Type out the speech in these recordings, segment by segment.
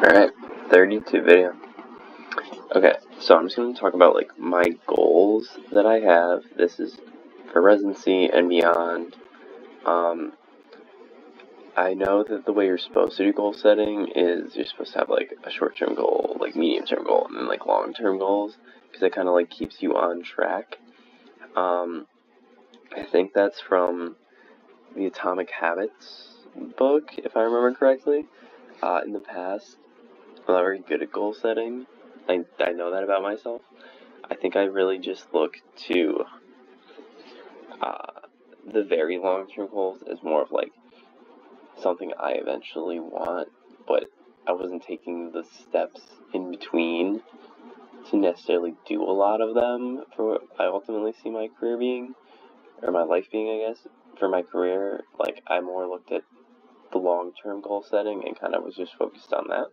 Alright, 32 video. Okay, so I'm just going to talk about like my goals that I have. This is for residency and beyond. I know that the way you're supposed to do goal setting is you're supposed to have like a short-term goal, like medium-term goal, and then like long-term goals, because it kind of like keeps you on track. I think that's from the Atomic Habits book, if I remember correctly. In the past, I'm not very good at goal setting. I know that about myself. I think I really just look to the very long-term goals as more of like something I eventually want, but I wasn't taking the steps in between to necessarily do a lot of them for what I ultimately see my career being, or my life being, I guess. For my career, like, I more looked at the long-term goal setting and kind of was just focused on that.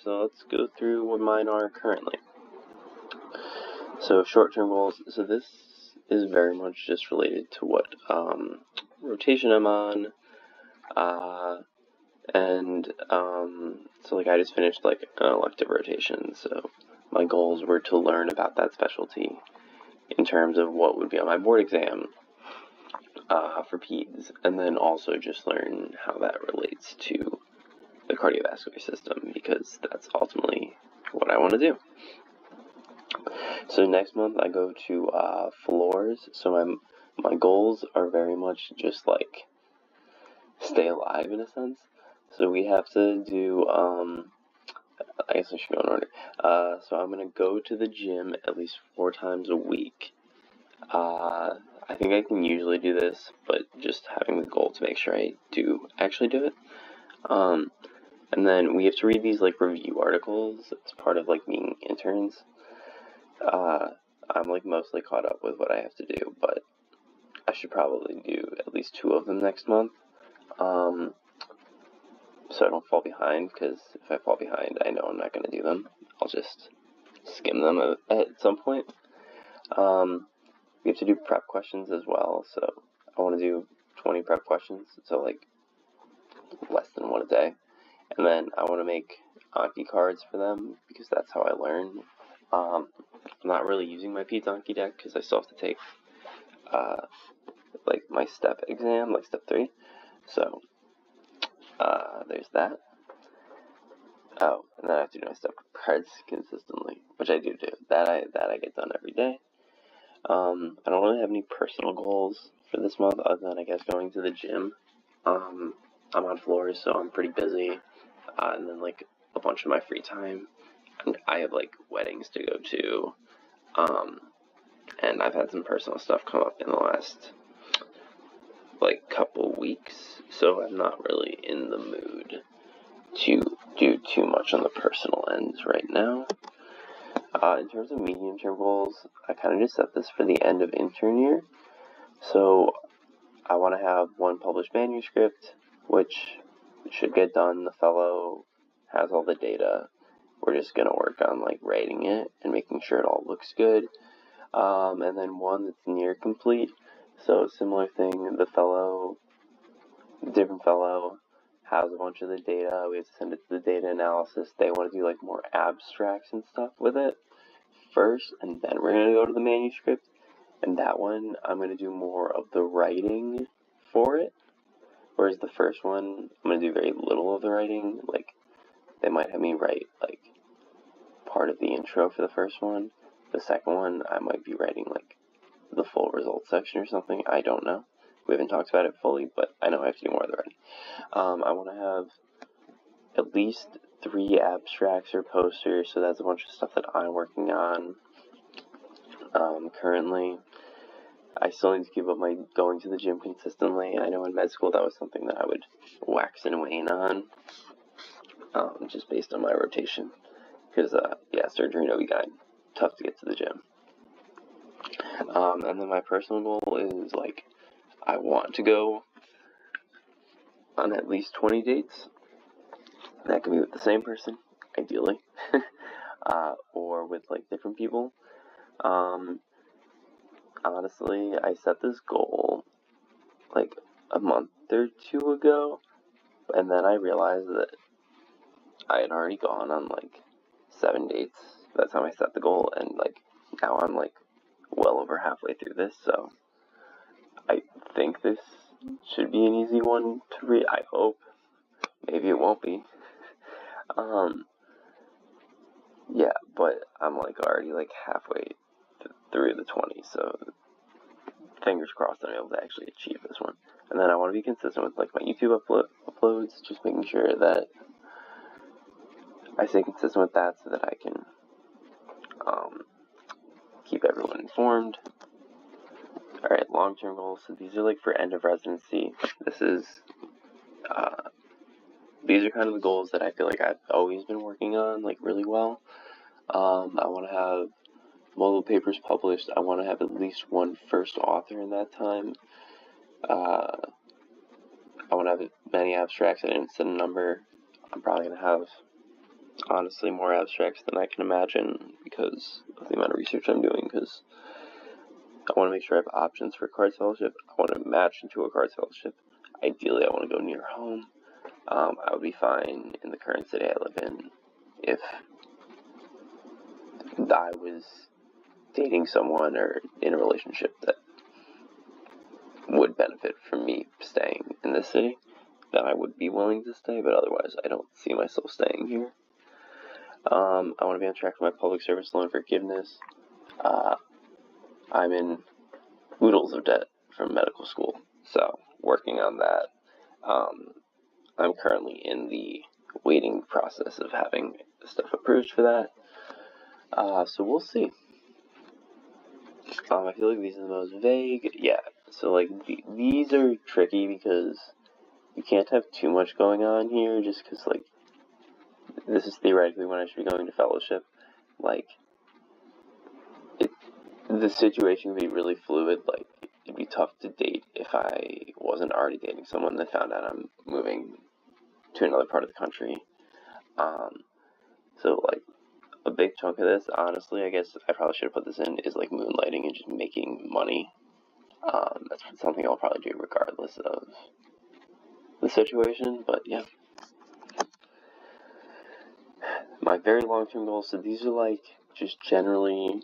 So let's go through what mine are currently. So short-term goals, so this is very much just related to what rotation I'm on, so like I just finished like an elective rotation, so my goals were to learn about that specialty in terms of what would be on my board exam for peds, and then also just learn how that relates to the cardiovascular system, because that's ultimately what I want to do. So next month I go to floors, so my goals are very much just like stay alive in a sense. So we have to do, I guess I should go in order. So I'm going to go to the gym at least 4 times a week. I think I can usually do this, but just having the goal to make sure I do actually do it. And then we have to read these like review articles as part of like being interns. I'm like mostly caught up with what I have to do, but I should probably do at least 2 of them next month. So I don't fall behind, because if I fall behind, I know I'm not going to do them. I'll just skim them at some point. We have to do prep questions as well, so I want to do 20 prep questions, so like less than 1 a day. And then I want to make Anki cards for them, because that's how I learn. I'm not really using my Peds Anki deck, because I still have to take like my step exam, like step 3. So there's that. Oh, and then I have to do my step cards consistently, which I do. That I get done every day. I don't really have any personal goals for this month, other than I guess going to the gym. I'm on floors, so I'm pretty busy, and then like a bunch of my free time, and I have like weddings to go to, and I've had some personal stuff come up in the last like couple weeks, so I'm not really in the mood to do too much on the personal ends right now. In terms of medium-term goals, I kind of just set this for the end of intern year. So I want to have 1 published manuscript, which should get done. The fellow has all the data. We're just going to work on like writing it and making sure it all looks good. And then 1 that's near complete. So similar thing, different fellow has a bunch of the data. We have to send it to the data analysis. They want to do like more abstracts and stuff with it first, and then we're going to go to the manuscript. And that one, I'm going to do more of the writing for it. Whereas the first one, I'm going to do very little of the writing. Like, they might have me write like part of the intro for the first one. The second one, I might be writing like the full results section or something. I don't know. We haven't talked about it fully, but I know I have to do more of the writing. I want to have at least 3 abstracts or posters, so that's a bunch of stuff that I'm working on currently. I still need to keep up my going to the gym consistently. I know in med school that was something that I would wax and wane on, just based on my rotation. Because, surgery and OB-GYN, tough to get to the gym. And then my personal goal is, like, I want to go on at least 20 dates. That can be with the same person, ideally, or with, like, different people. Honestly, I set this goal, like, a month or 2 ago, and then I realized that I had already gone on like 7 dates by the time I set the goal, and like now I'm like well over halfway through this, so I think this should be an easy one to read. I hope. Maybe it won't be. Yeah, but I'm like already like halfway through the 20, so fingers crossed I'm able to actually achieve this one. And then I want to be consistent with like my YouTube uploads, just making sure that I stay consistent with that so that I can keep everyone informed. Alright, long-term goals. So these are like for end of residency. These are kind of the goals that I feel like I've always been working on, like really well. I want to have multiple papers published. I want to have at least one first author in that time. I want to have many abstracts. I didn't set a number. I'm probably going to have, honestly, more abstracts than I can imagine because of the amount of research I'm doing, because I want to make sure I have options for Cards Fellowship. I want to match into a Cards Fellowship. Ideally, I want to go near home. I would be fine in the current city I live in if I was dating someone or in a relationship that would benefit from me staying in this city. Then I would be willing to stay, but otherwise I don't see myself staying here. I want to be on track for my public service loan forgiveness. I'm in oodles of debt from medical school, so working on that. I'm currently in the waiting process of having stuff approved for that. So we'll see. I feel like these are the most vague. Yeah, so like these are tricky because you can't have too much going on here just because like this is theoretically when I should be going to fellowship. Like the situation would be really fluid. Like it'd be tough to date if I wasn't already dating someone that found out I'm moving to another part of the country. So like a big chunk of this, honestly, I guess I probably should have put this in, is like moonlighting and just making money. That's something I'll probably do regardless of the situation, but yeah. My very long-term goals, so these are like just generally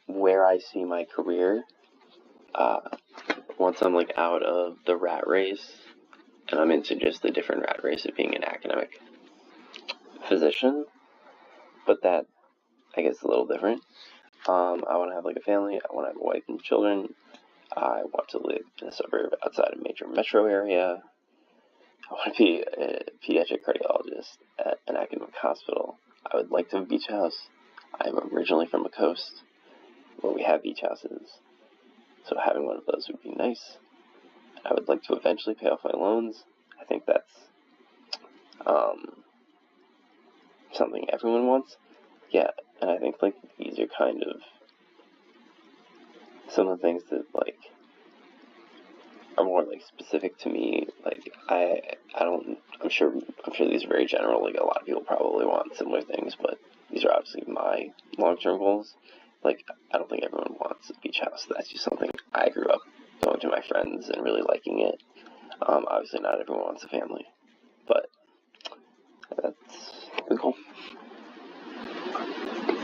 where I see my career once I'm like out of the rat race and I'm into just the different rat race of being an academic physician, but that I guess is a little different. I want to have like a family. I want to have a wife and children. I want to live in a suburb outside a major metro area. I want to be a pediatric cardiologist at an academic hospital. I would like to have a beach house. I'm originally from the coast where we have beach houses, so having one of those would be nice. I would like to eventually pay off my loans. I think that's something everyone wants. Yeah, and I think like these are kind of some of the things that like are more like specific to me. Like I'm sure these are very general. Like a lot of people probably want similar things, but these are obviously my long-term goals. Like I don't think everyone wants a beach house. That's just something I grew up going to my friends and really liking it. Obviously not everyone wants a family, but that's the goal.